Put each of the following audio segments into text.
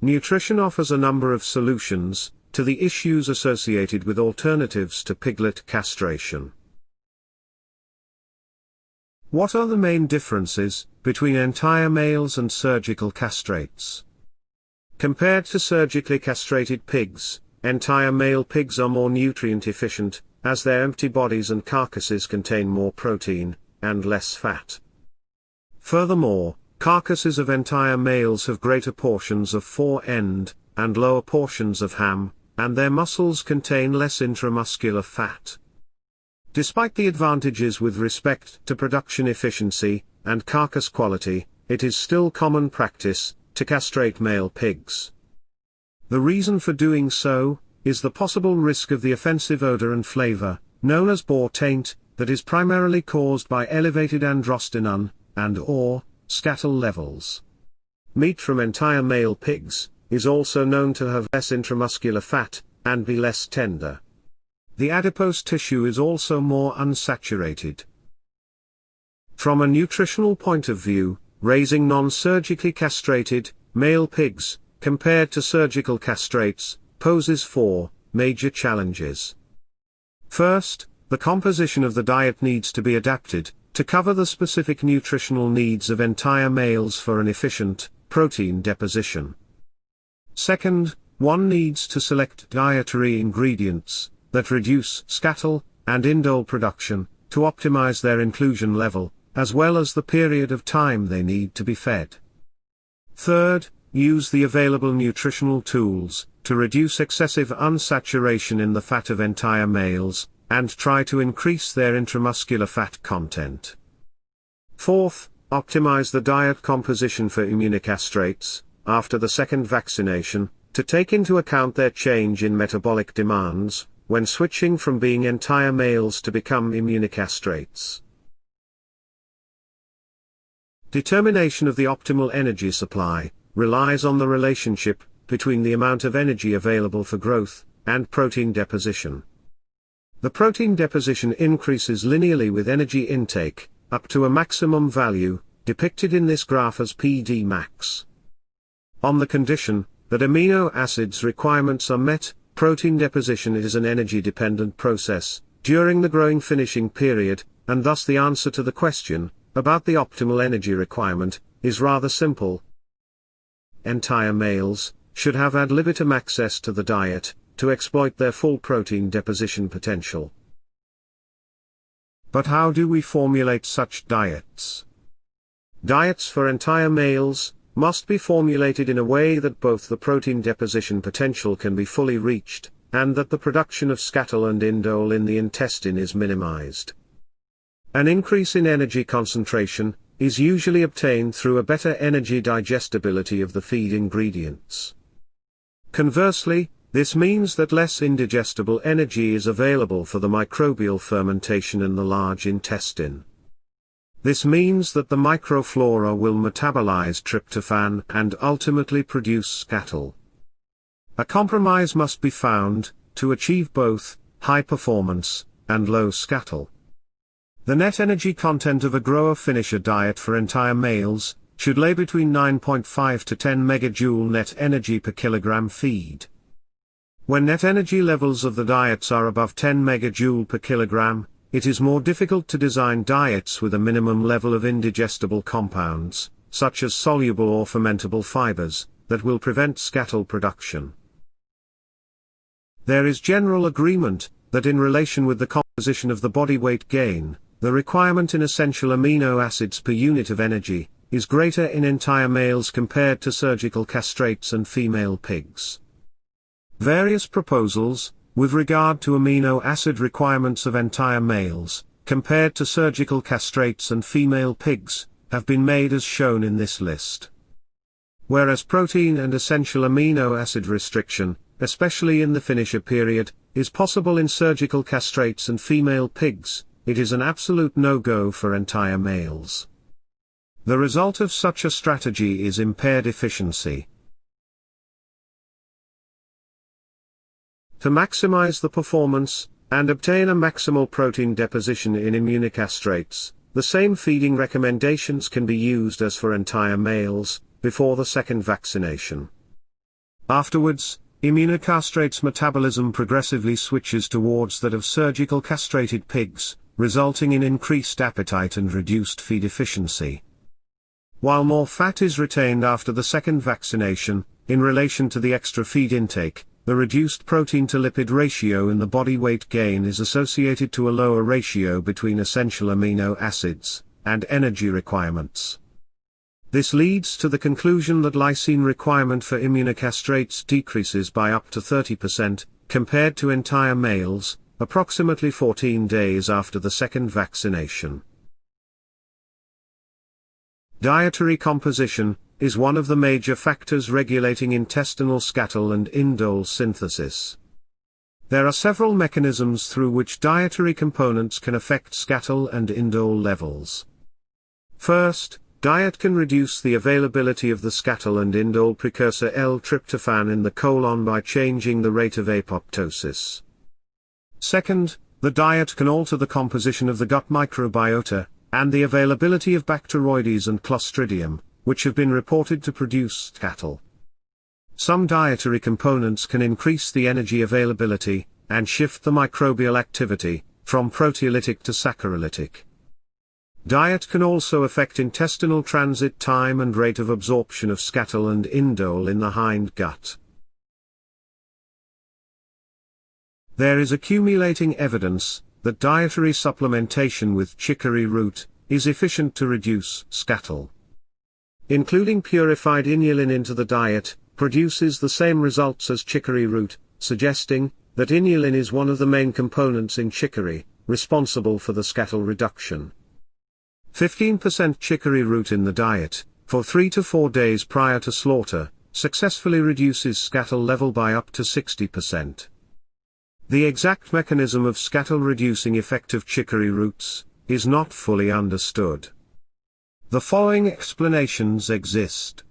Nutrition offers a number of solutions to the issues associated with alternatives to piglet castration. What are the main differences between entire males and surgical castrates? Compared to surgically castrated pigs, entire male pigs are more nutrient efficient, as their empty bodies and carcasses contain more protein and less fat. Furthermore, carcasses of entire males have greater portions of fore-end and lower portions of ham, and their muscles contain less intramuscular fat. Despite the advantages with respect to production efficiency and carcass quality, it is still common practice to castrate male pigs. The reason for doing so is the possible risk of the offensive odor and flavor, known as boar taint, that is primarily caused by elevated androstenone and/or scatol levels. Meat from entire male pigs is also known to have less intramuscular fat and be less tender. The adipose tissue is also more unsaturated. From a nutritional point of view, raising non-surgically castrated male pigs, compared to surgical castrates, poses four major challenges. First, the composition of the diet needs to be adapted to cover the specific nutritional needs of entire males for an efficient protein deposition. Second, one needs to select dietary ingredients that reduce scatol and indole production to optimize their inclusion level, as well as the period of time they need to be fed. Third, use the available nutritional tools to reduce excessive unsaturation in the fat of entire males, and try to increase their intramuscular fat content. Fourth, optimize the diet composition for immunocastrates after the second vaccination, to take into account their change in metabolic demands when switching from being entire males to become immunocastrates. Determination of the optimal energy supply relies on the relationship between the amount of energy available for growth and protein deposition. The protein deposition increases linearly with energy intake, up to a maximum value, depicted in this graph as PD max. On the condition that amino acids requirements are met, protein deposition is an energy-dependent process during the growing finishing period, and thus the answer to the question about the optimal energy requirement is rather simple. Entire males should have ad libitum access to the diet to exploit their full protein deposition potential. But how do we formulate such diets? Diets for entire males must be formulated in a way that both the protein deposition potential can be fully reached, and that the production of scatol and indole in the intestine is minimized. An increase in energy concentration is usually obtained through a better energy digestibility of the feed ingredients. Conversely, this means that less indigestible energy is available for the microbial fermentation in the large intestine. This means that the microflora will metabolize tryptophan and ultimately produce scatol. A compromise must be found to achieve both high performance and low scatol. The net energy content of a grower-finisher diet for entire males should lay between 9.5 to 10 megajoule net energy per kilogram feed. When net energy levels of the diets are above 10 megajoule per kilogram, it is more difficult to design diets with a minimum level of indigestible compounds, such as soluble or fermentable fibers, that will prevent scatol production. There is general agreement that in relation with the composition of the body weight gain, the requirement in essential amino acids per unit of energy is greater in entire males compared to surgical castrates and female pigs. Various proposals, with regard to amino acid requirements of entire males, compared to surgical castrates and female pigs, have been made as shown in this list. Whereas protein and essential amino acid restriction, especially in the finisher period, is possible in surgical castrates and female pigs, it is an absolute no-go for entire males. The result of such a strategy is impaired efficiency. To maximize the performance, and obtain a maximal protein deposition in immunocastrates, the same feeding recommendations can be used as for entire males, before the second vaccination. Afterwards, immunocastrates metabolism progressively switches towards that of surgical castrated pigs, resulting in increased appetite and reduced feed efficiency. While more fat is retained after the second vaccination, in relation to the extra feed intake, the reduced protein-to-lipid ratio in the body weight gain is associated to a lower ratio between essential amino acids and energy requirements. This leads to the conclusion that lysine requirement for immunocastrates decreases by up to 30%, compared to entire males, approximately 14 days after the second vaccination. Dietary composition is one of the major factors regulating intestinal scatol and indole synthesis. There are several mechanisms through which dietary components can affect scatol and indole levels. First, diet can reduce the availability of the scatol and indole precursor L-tryptophan in the colon by changing the rate of apoptosis. Second, the diet can alter the composition of the gut microbiota, and the availability of Bacteroides and Clostridium, which have been reported to produce scatol. Some dietary components can increase the energy availability, and shift the microbial activity, from proteolytic to saccharolytic. Diet can also affect intestinal transit time and rate of absorption of scatol and indole in the hind gut. There is accumulating evidence that dietary supplementation with chicory root is efficient to reduce scatol. Including purified inulin into the diet produces the same results as chicory root, suggesting that inulin is one of the main components in chicory, responsible for the scatol reduction. 15% chicory root in the diet, for 3 to 4 days prior to slaughter, successfully reduces scatol level by up to 60%. The exact mechanism of scatol-reducing effect of chicory roots is not fully understood. The following explanations exist.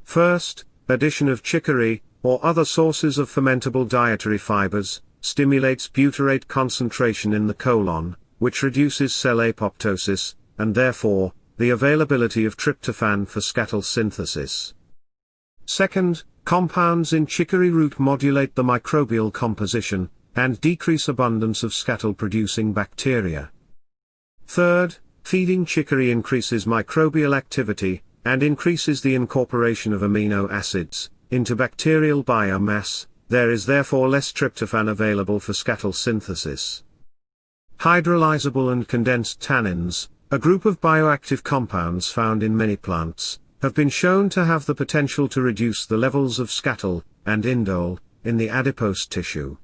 First, addition of chicory, or other sources of fermentable dietary fibers, stimulates butyrate concentration in the colon, which reduces cell apoptosis, and therefore, the availability of tryptophan for scatol synthesis. Second, compounds in chicory root modulate the microbial composition, and decrease abundance of scatol-producing bacteria. Third, feeding chicory increases microbial activity, and increases the incorporation of amino acids into bacterial biomass. There is therefore less tryptophan available for scatol synthesis. Hydrolyzable and condensed tannins, a group of bioactive compounds found in many plants, have been shown to have the potential to reduce the levels of scatol and indole in the adipose tissue.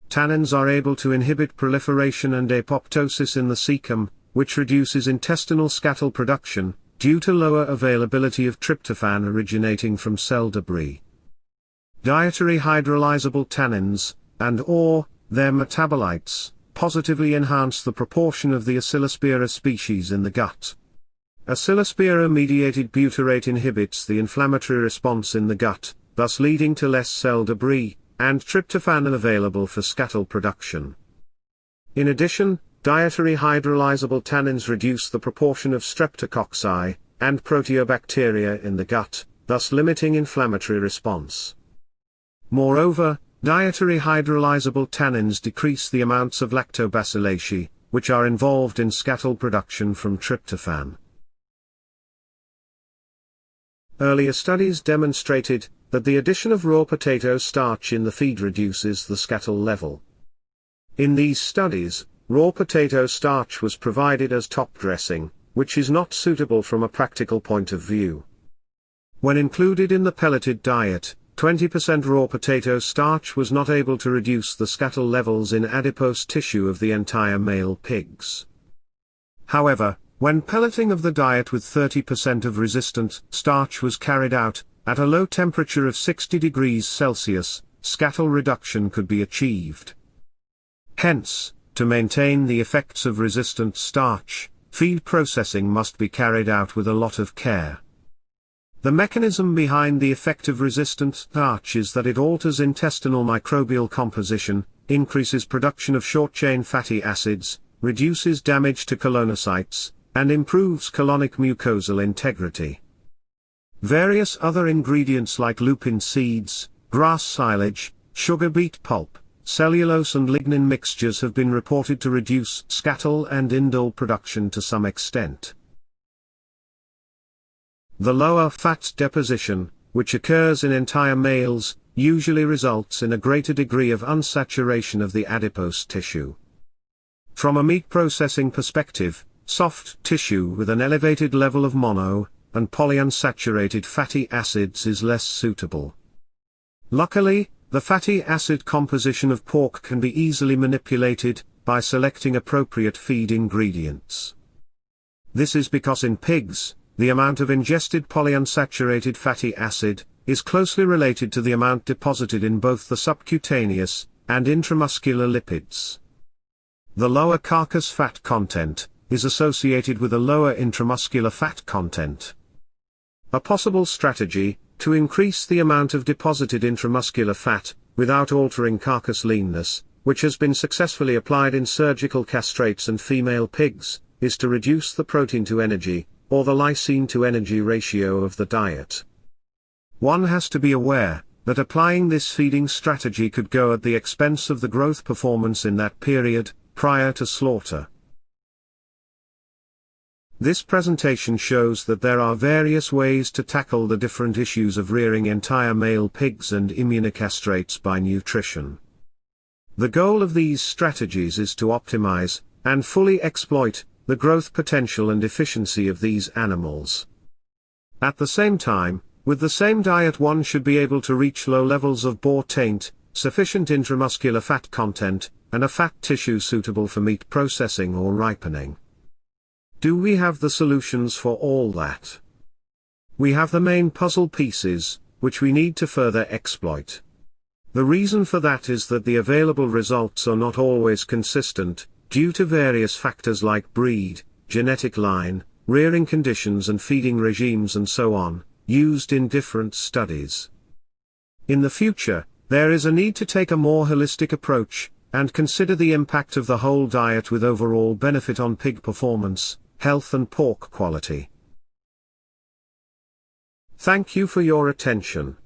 Tannins are able to inhibit proliferation and apoptosis in the cecum, which reduces intestinal scatol production, due to lower availability of tryptophan originating from cell debris. Dietary hydrolyzable tannins, and/or their metabolites, positively enhance the proportion of the Oscillospira species in the gut. Oscillospira-mediated butyrate inhibits the inflammatory response in the gut, thus leading to less cell debris, and tryptophan available for scatol production. In addition, dietary hydrolyzable tannins reduce the proportion of streptococci and proteobacteria in the gut, thus limiting inflammatory response. Moreover, dietary hydrolyzable tannins decrease the amounts of lactobacilliaceae, which are involved in scatol production from tryptophan. Earlier studies demonstrated that the addition of raw potato starch in the feed reduces the scatol level. In these studies, raw potato starch was provided as top dressing, which is not suitable from a practical point of view. When included in the pelleted diet, 20% raw potato starch was not able to reduce the scatol levels in adipose tissue of the entire male pigs. However, when pelleting of the diet with 30% of resistant starch was carried out, at a low temperature of 60 degrees Celsius, scatol reduction could be achieved. Hence, to maintain the effects of resistant starch, feed processing must be carried out with a lot of care. The mechanism behind the effect of resistant starch is that it alters intestinal microbial composition, increases production of short-chain fatty acids, reduces damage to colonocytes, and improves colonic mucosal integrity. Various other ingredients like lupin seeds, grass silage, sugar beet pulp, cellulose and lignin mixtures have been reported to reduce scatol and indole production to some extent. The lower fat deposition, which occurs in entire males, usually results in a greater degree of unsaturation of the adipose tissue. From a meat processing perspective, soft tissue with an elevated level of mono and polyunsaturated fatty acids is less suitable. Luckily, the fatty acid composition of pork can be easily manipulated by selecting appropriate feed ingredients. This is because in pigs, the amount of ingested polyunsaturated fatty acid is closely related to the amount deposited in both the subcutaneous and intramuscular lipids. The lower carcass fat content is associated with a lower intramuscular fat content. A possible strategy to increase the amount of deposited intramuscular fat without altering carcass leanness, which has been successfully applied in surgical castrates and female pigs, is to reduce the protein to energy, or the lysine to energy ratio of the diet. One has to be aware that applying this feeding strategy could go at the expense of the growth performance in that period, prior to slaughter. This presentation shows that there are various ways to tackle the different issues of rearing entire male pigs and immunocastrates by nutrition. The goal of these strategies is to optimize and fully exploit the growth potential and efficiency of these animals. At the same time, with the same diet one should be able to reach low levels of boar taint, sufficient intramuscular fat content, and a fat tissue suitable for meat processing or ripening. Do we have the solutions for all that? We have the main puzzle pieces, which we need to further exploit. The reason for that is that the available results are not always consistent, due to various factors like breed, genetic line, rearing conditions and feeding regimes and so on, used in different studies. In the future, there is a need to take a more holistic approach, and consider the impact of the whole diet with overall benefit on pig performance, health and pork quality. Thank you for your attention.